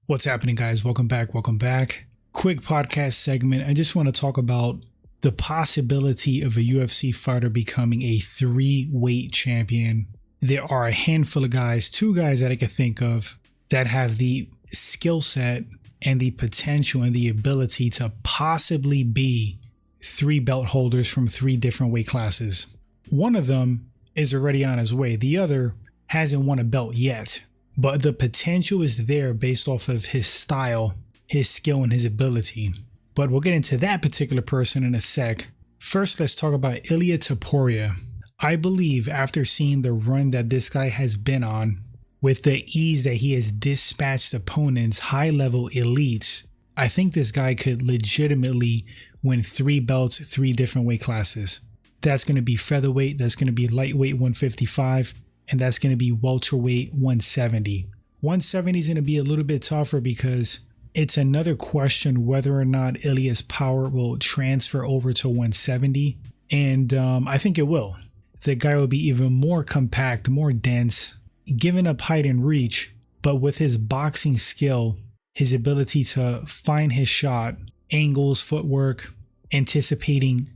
What's happening, guys? Welcome back. Quick podcast segment. I just want to talk about the possibility of a UFC fighter becoming a 3-weight champion. There are a handful of guys, 2 guys that I can think of that have the skill set and the potential and the ability to possibly be 3 belt holders from 3 different weight classes. One of them is already on his way. The other hasn't won a belt yet. But the potential is there based off of his style, his skill, and his ability. But we'll get into that particular person in a sec. First, let's talk about Ilia Topuria. I believe after seeing the run that this guy has been on, with the ease that he has dispatched opponents, high-level elites, I think this guy could legitimately win 3 belts, 3 different weight classes. That's going to be featherweight, that's going to be lightweight 155, and that's going to be welterweight 170. 170 is going to be a little bit tougher because it's another question whether or not Ilia's power will transfer over to 170. And I think it will. The guy will be even more compact, more dense, giving up height and reach, but with his boxing skill, his ability to find his shot, angles, footwork, anticipating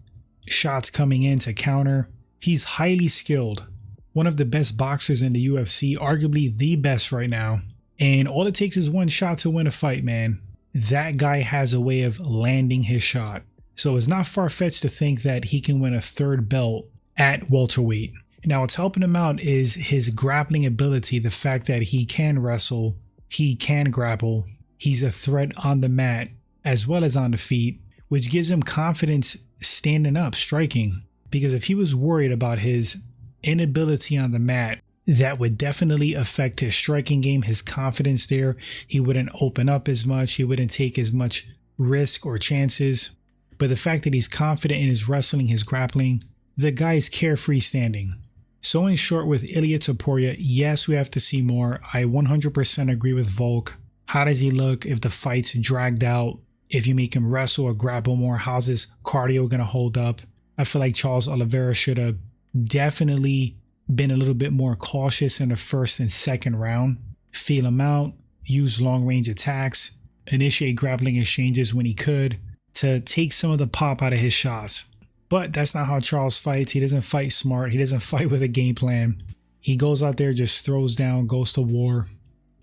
shots coming in to counter, he's highly skilled. One of the best boxers in the UFC, arguably the best right now. And all it takes is one shot to win a fight, man. That guy has a way of landing his shot. So it's not far-fetched to think that he can win a 3rd belt at welterweight. Now, what's helping him out is his grappling ability, the fact that he can wrestle, he can grapple, he's a threat on the mat as well as on the feet, which gives him confidence standing up, striking. Because if he was worried about his inability on the mat, that would definitely affect his striking game, his confidence there. He wouldn't open up as much, he wouldn't take as much risk or chances. But the fact that he's confident in his wrestling, his grappling, the guy's carefree standing. So in short, with Ilia Topuria, yes, we have to see more. I 100% agree with Volk. How does he look if the fight's dragged out? If you make him wrestle or grapple more, how's his cardio going to hold up? I feel like Charles Oliveira should have definitely been a little bit more cautious in the 1st and 2nd round. Feel him out, use long range attacks, initiate grappling exchanges when he could to take some of the pop out of his shots. But that's not how Charles fights. He doesn't fight smart. He doesn't fight with a game plan. He goes out there, just throws down, goes to war,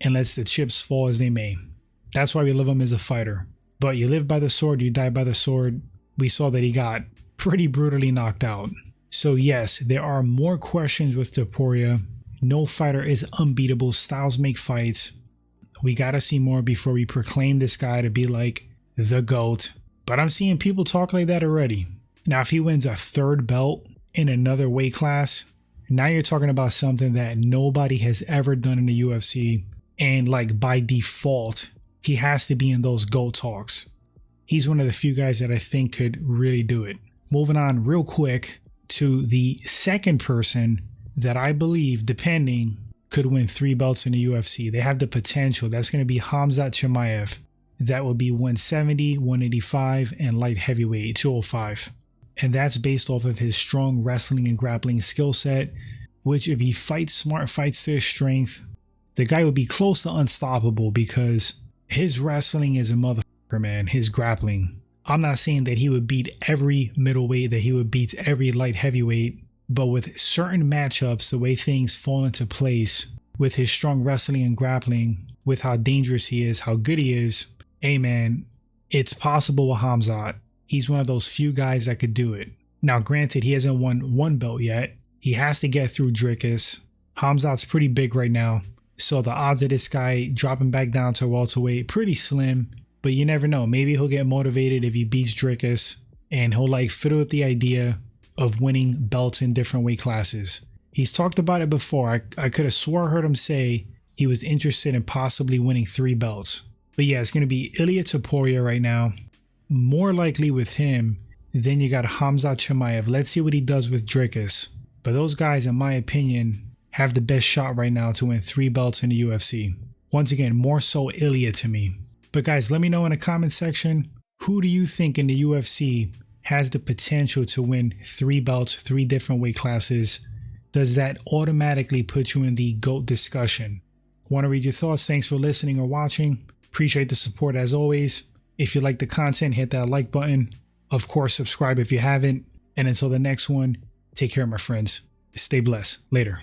and lets the chips fall as they may. That's why we love him as a fighter. But you live by the sword, you die by the sword. We saw that he got pretty brutally knocked out. So yes, there are more questions with Topuria. No fighter is unbeatable. Styles make fights. We gotta see more before we proclaim this guy to be like the GOAT. But I'm seeing people talk like that already. Now, if he wins a 3rd belt in another weight class, now you're talking about something that nobody has ever done in the UFC. And like by default, he has to be in those GOAT talks. He's one of the few guys that I think could really do it. Moving on real quick to the second person that I believe, depending, could win 3 belts in the UFC. They have the potential. That's going to be Khamzat Chimaev. That would be 170, 185, and light heavyweight 205. And that's based off of his strong wrestling and grappling skill set, which if he fights smart, fights to his strength, the guy would be close to unstoppable because his wrestling is a motherfucker, man. His grappling. I'm not saying that he would beat every middleweight, that he would beat every light heavyweight, but with certain matchups, the way things fall into place, with his strong wrestling and grappling, with how dangerous he is, how good he is, hey man, it's possible with Khamzat. He's one of those few guys that could do it. Now granted, he hasn't won 1 belt yet. He has to get through Dricus. Khamzat's pretty big right now, so the odds of this guy dropping back down to welterweight, pretty slim. But you never know. Maybe he'll get motivated if he beats Dricus and he'll like fiddle with the idea of winning belts in different weight classes. He's talked about it before. I could have swore I heard him say he was interested in possibly winning 3 belts. But yeah, it's going to be Ilia Topuria right now. More likely with him, then you got Khamzat Chimaev. Let's see what he does with Dricus. But those guys, in my opinion, have the best shot right now to win 3 belts in the UFC. Once again, more so Ilia to me. But guys, let me know in the comment section, who do you think in the UFC has the potential to win 3 belts, 3 different weight classes? Does that automatically put you in the GOAT discussion? Want to read your thoughts? Thanks for listening or watching. Appreciate the support as always. If you like the content, hit that like button. Of course, subscribe if you haven't. And until the next one, take care, my friends. Stay blessed. Later.